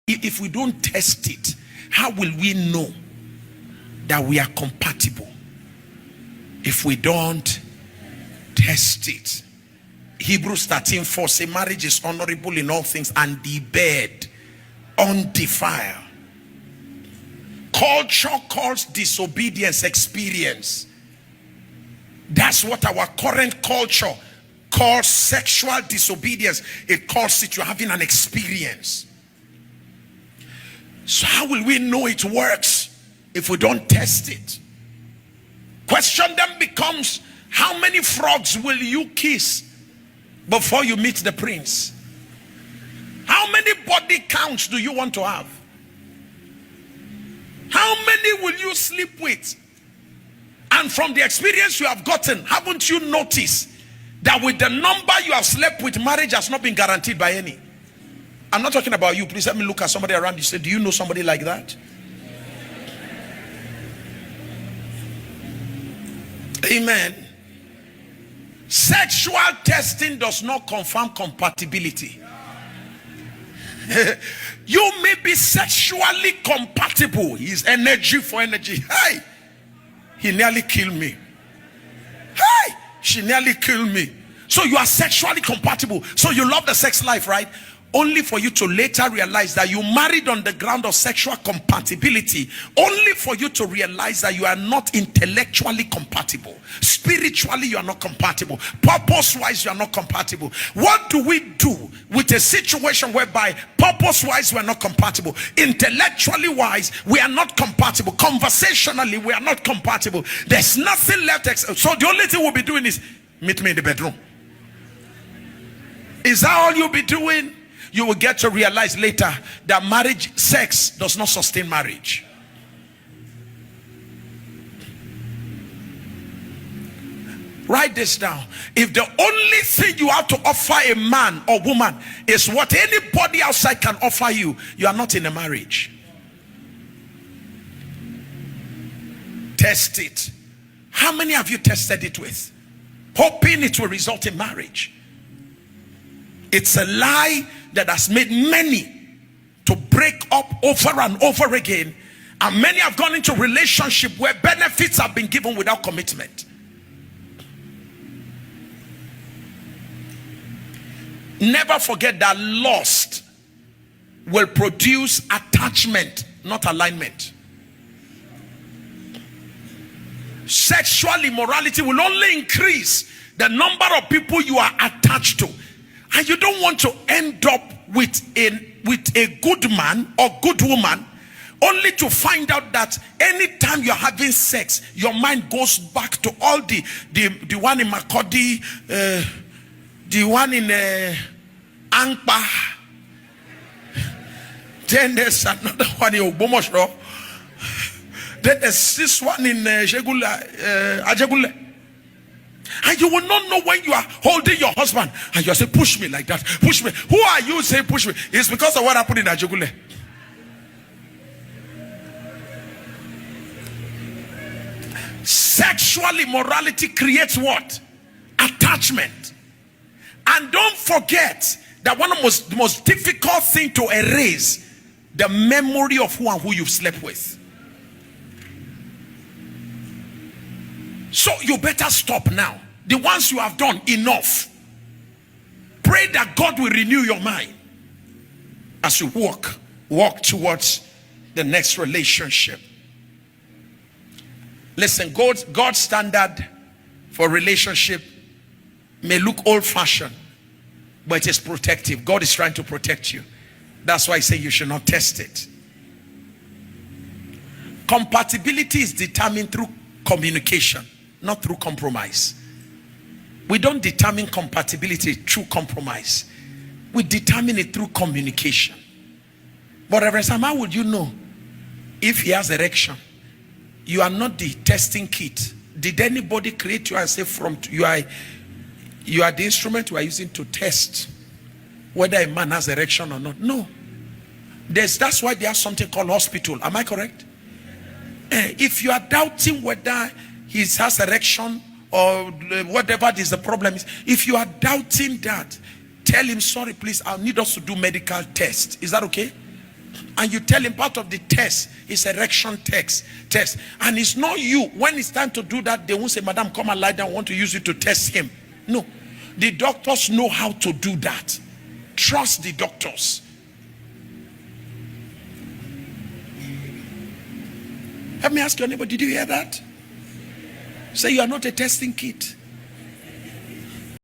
If we don't test it, how will we know that we are compatible? If we don't test it. Hebrews 13:4 say marriage is honorable in all things, and the bed undefiled. Culture calls disobedience experience. That's what our current culture calls sexual disobedience. It calls it you're having an experience. So how will we know it works if we don't test it? Question then becomes, how many frogs will you kiss before you meet the prince? How many body counts do you want to have? How many will you sleep with? And from the experience you have gotten, haven't you noticed that with the number you have slept with, marriage has not been guaranteed by any? I'm not talking about you. Please let me look at somebody around you. Say, do you know somebody like that? Amen. Sexual testing does not confirm compatibility. You may be sexually compatible. He's energy for energy. Hey, he nearly killed me. Hey, she nearly killed me. So you are sexually compatible. So you love the sex life, right? Only for you to later realize that you married on the ground of sexual compatibility, only for you to realize that you are not intellectually compatible. Spiritually, you are not compatible. Purpose-wise, you are not compatible. What do we do with a situation whereby purpose-wise we are not compatible? Intellectually wise, we are not compatible. Conversationally, we are not compatible. There's nothing left. So the only thing we'll be doing is meet me in the bedroom. Is that all you'll be doing? You will get to realize later that marriage, sex does not sustain marriage. Write this down. If the only thing you have to offer a man or woman is what anybody outside can offer you, you are not in a marriage. Test it. How many have you tested it with? Hoping it will result in marriage. It's a lie that has made many to break up over and over again, and many have gone into relationship where benefits have been given without commitment. Never forget that lust will produce attachment, not alignment. Sexual immorality will only increase the number of people you are attached to. And you don't want to end up with a good man or good woman only to find out that anytime you're having sex, your mind goes back to all the one in Makodi, the one in Angpa. Then there's another one in Obomosro. Then there's this one in Ajegule. And you will not know when you are holding your husband and you say, push me like that, push me. Who are you saying push me? It's because of what happened in Ajegule. Sexual immorality creates what? Attachment. And don't forget that one of the most difficult thing to erase, the memory of who and who you've slept with. So you better stop now. The ones you have done, enough. Pray that God will renew your mind as you walk towards the next relationship. Listen, God's standard for relationship may look old-fashioned, but it is protective. God is trying to protect you. That's why I say you should not test it. Compatibility is determined through communication, not through compromise. We don't determine compatibility through compromise. We determine it through communication. But Reverend Sam, how would you know if he has erection? You are not the testing kit. Did anybody create you and say you are the instrument we are using to test whether a man has erection or not? No. That's why they have something called hospital. Am I correct? If you are doubting whether he has erection or whatever is the problem is, if you are doubting that, tell him, sorry please, I'll need us to do medical test. Is that okay? and you tell him part of the test is erection test, and it's not you. When it's time to do that, they won't say, madam, come and lie down, I want to use you to test him. No, the doctors know how to do that. Trust the doctors. Let me ask your neighbor, did you hear that? Say, you are not a testing kit.